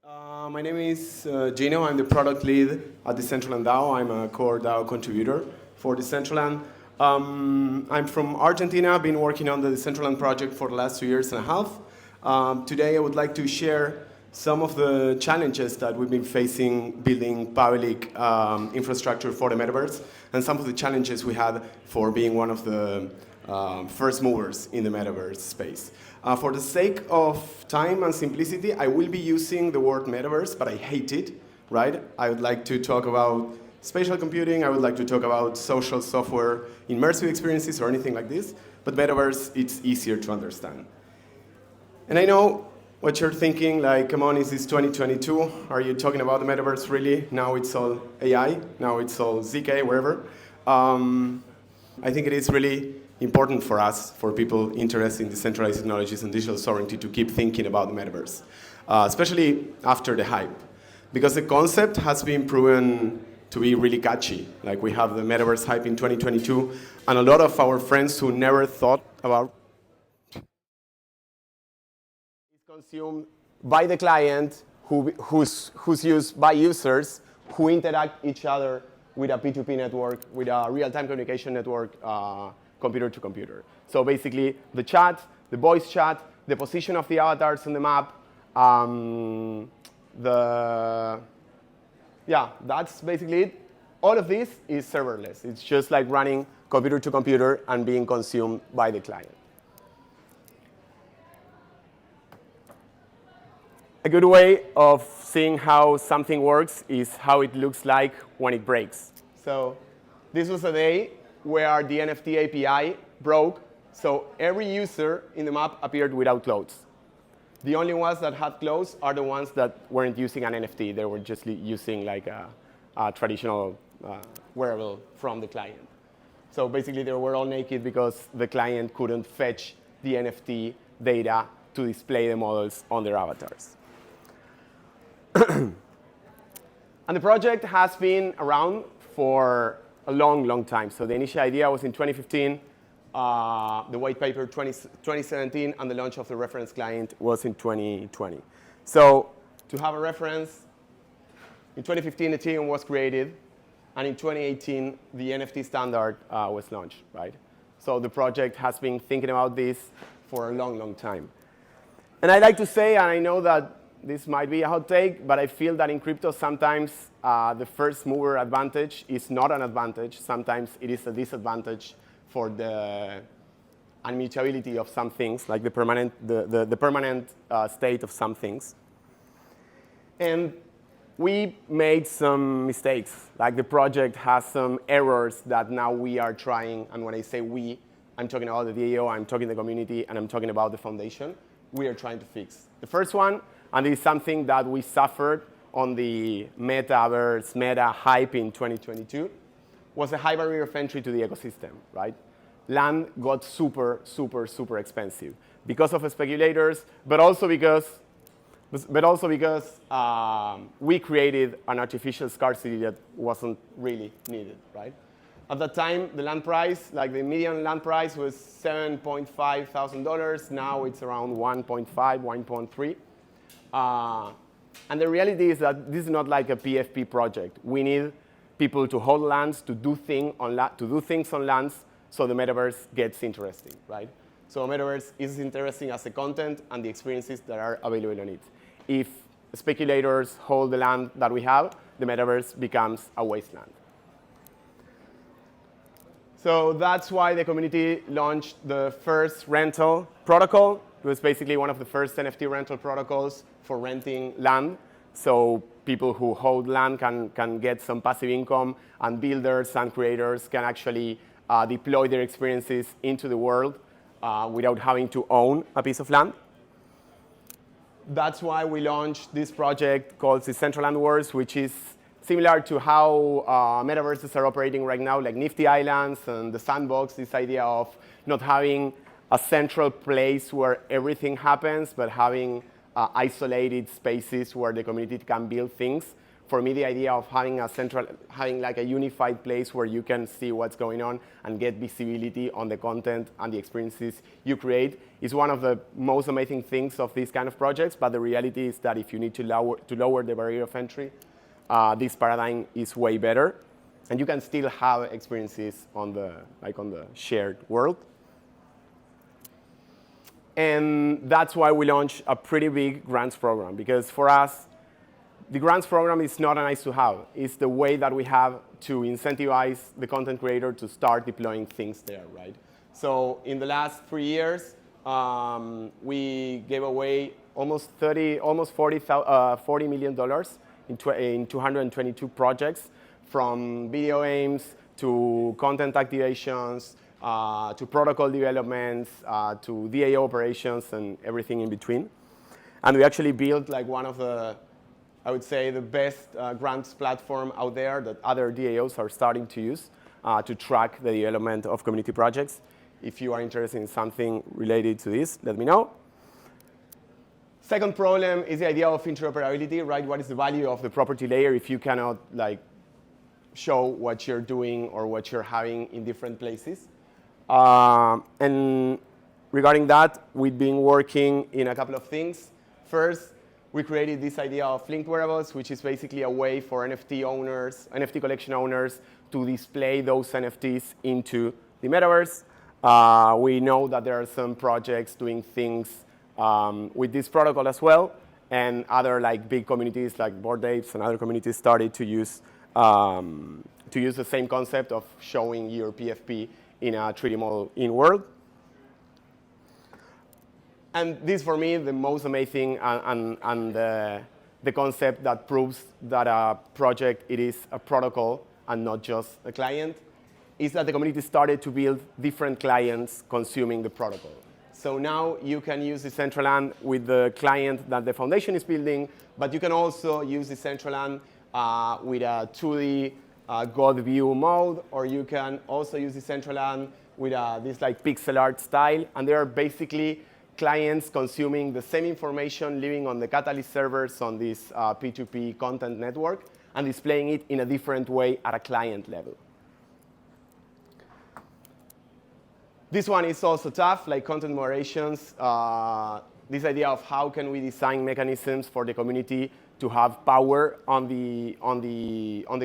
My name is Gino. I'm the product lead at Decentraland DAO. I'm a core DAO contributor for Decentraland. I'm from Argentina. I've been working on the Decentraland project for the last 2 years and a half. Today I would like to share some of the challenges that we've been facing building public infrastructure for the metaverse, and some of the challenges we had for being one of the first movers in the metaverse space. For the sake of time and simplicity, I will be using the word metaverse, but I hate it, right? I would like to talk about spatial computing, I would like to talk about social software, immersive experiences, or anything like this, but metaverse, it's easier to understand. And I know what you're thinking, like, come on, is this 2022? Are you talking about the metaverse really? Now it's all AI, now it's all ZK, wherever. I think it is really important for us, for people interested in decentralized technologies and digital sovereignty, to keep thinking about the metaverse, especially after the hype. Because the concept has been proven to be really catchy. Like, we have the metaverse hype in 2022, and a lot of our friends who never thought about is consumed by the client, who's used by users who interact each other with a P2P network, with a real-time communication network, computer to computer. So basically, the chat, the voice chat, the position of the avatars on the map, that's basically it. All of this is serverless. It's just like running computer to computer and being consumed by the client. A good way of seeing how something works is how it looks like when it breaks. So this was a day where the NFT API broke, so every user in the map appeared without clothes. The only ones that had clothes are the ones that weren't using an NFT. They were just using like a traditional wearable from the client. So basically, they were all naked because the client couldn't fetch the NFT data to display the models on their avatars. And the project has been around for a long, long time. So the initial idea was in 2015, the white paper 2017, and the launch of the reference client was in 2020. So to have a reference, in 2015, Ethereum was created, and in 2018, the NFT standard was launched, right? So the project has been thinking about this for a long, long time. And I like to say, and I know that this might be a hot take, but I feel that in crypto sometimes the first mover advantage is not an advantage. Sometimes it is a disadvantage for the immutability of some things, like the permanent state of some things. And we made some mistakes. Like, the project has some errors that now we are trying, and when I say we, I'm talking about the DAO, I'm talking the community, and I'm talking about the foundation, we are trying to fix. The first one, and it is something that we suffered on the metaverse, meta hype in 2022, was a high barrier of entry to the ecosystem, right? Land got super, super, super expensive because of speculators, but also because we created an artificial scarcity that wasn't really needed, right? At that time, the land price, like the median land price, was $7.5 thousand. Now it's around 1.5, 1.3. And the reality is that this is not like a PFP project. We need people to hold lands, to do things on lands, so the metaverse gets interesting, right? So metaverse is interesting as the content and the experiences that are available on it. If speculators hold the land that we have, the metaverse becomes a wasteland. So that's why the community launched the first rental protocol. It was basically one of the first NFT rental protocols for renting land. So people who hold land can get some passive income, and builders and creators can actually deploy their experiences into the world without having to own a piece of land. That's why we launched this project called Decentraland Wars, which is similar to how metaverses are operating right now, like Nifty Islands and the Sandbox, this idea of not having a central place where everything happens, but having isolated spaces where the community can build things. For me, the idea of having like a unified place where you can see what's going on and get visibility on the content and the experiences you create is one of the most amazing things of these kind of projects. But the reality is that if you need to lower the barrier of entry, this paradigm is way better, and you can still have experiences on the shared world. And that's why we launched a pretty big grants program, because for us, the grants program is not a nice to have. It's the way that we have to incentivize the content creator to start deploying things there, right? So in the last 3 years, we gave away almost $40 million in 222 projects, from video games to content activations, to protocol developments, to DAO operations, and everything in between. And we actually built like one of the, I would say, the best grants platform out there that other DAOs are starting to use to track the development of community projects. If you are interested in something related to this, let me know. Second problem is the idea of interoperability, right? What is the value of the property layer if you cannot like show what you're doing or what you're having in different places? And regarding that, we've been working in a couple of things. First, we created this idea of linked wearables, which is basically a way for NFT owners, NFT collection owners, to display those NFTs into the metaverse. We know that there are some projects doing things with this protocol as well, and other like big communities like Bored Apes and other communities started to use the same concept of showing your PFP in a 3D model in world. And this, for me, the most amazing and the concept that proves that a project, it is a protocol and not just a client, is that the community started to build different clients consuming the protocol. So now you can use Decentraland with the client that the foundation is building, but you can also use Decentraland with a 2D God view mode, or you can also use Decentraland with this like pixel art style, and they are basically clients consuming the same information living on the Catalyst servers on this P2P content network and displaying it in a different way at a client level. This one is also tough, like content moderations. This idea of how can we design mechanisms for the community to have power on the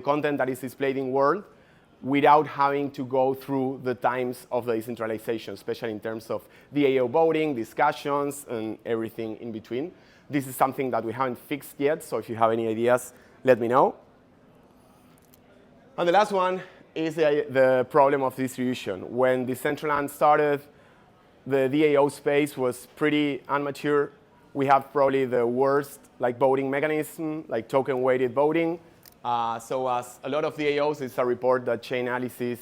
content that is displayed in world without having to go through the times of the decentralization, especially in terms of DAO voting, discussions, and everything in between. This is something that we haven't fixed yet, so if you have any ideas, let me know. And the last one is the problem of distribution. When Decentraland started, the DAO space was pretty immature. We have probably the worst like voting mechanism, like token-weighted voting. So as a lot of DAOs, it's a report that Chainalysis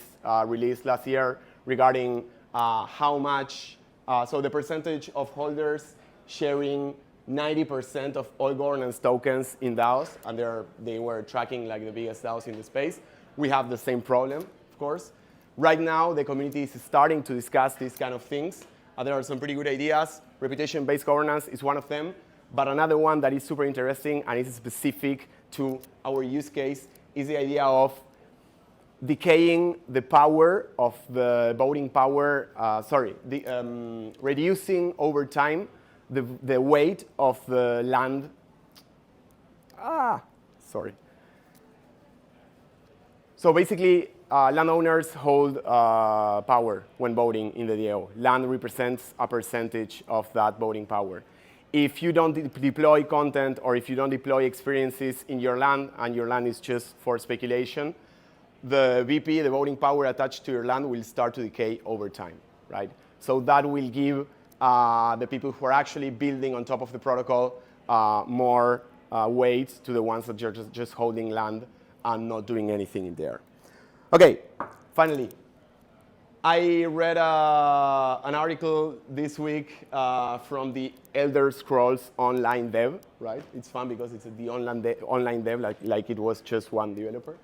released last year regarding how much, so the percentage of holders sharing 90% of all governance tokens in DAOs, and they were tracking like the biggest DAOs in the space. We have the same problem, of course. Right now, the community is starting to discuss these kind of things. There are some pretty good ideas. Reputation-based governance is one of them. But another one that is super interesting and is specific to our use case is the idea of decaying the power of the voting power, reducing over time the weight of the land. So basically, landowners hold power when voting in the DAO. Land represents a percentage of that voting power. If you don't deploy content or if you don't deploy experiences in your land and your land is just for speculation, the VP, the voting power attached to your land, will start to decay over time, right? So that will give the people who are actually building on top of the protocol more weight to the ones that are just holding land and not doing anything in there. Okay, finally. I read an article this week from the Elder Scrolls Online Dev, right? It's fun because it's the online dev, like it was just one developer,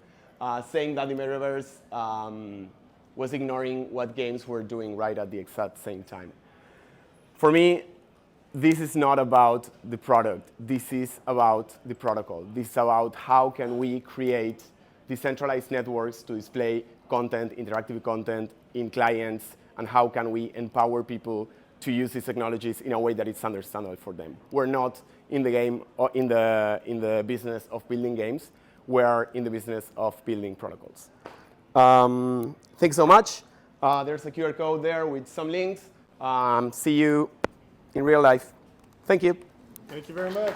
saying that the metaverse was ignoring what games were doing right at the exact same time. For me, this is not about the product. This is about the protocol. This is about how can we create decentralized networks to display content, interactive content in clients, and how can we empower people to use these technologies in a way that it's understandable for them. We're not in the game or in the business of building games. We're in the business of building protocols. Thanks so much. There's a QR code there with some links. See you in real life. Thank you. Thank you very much.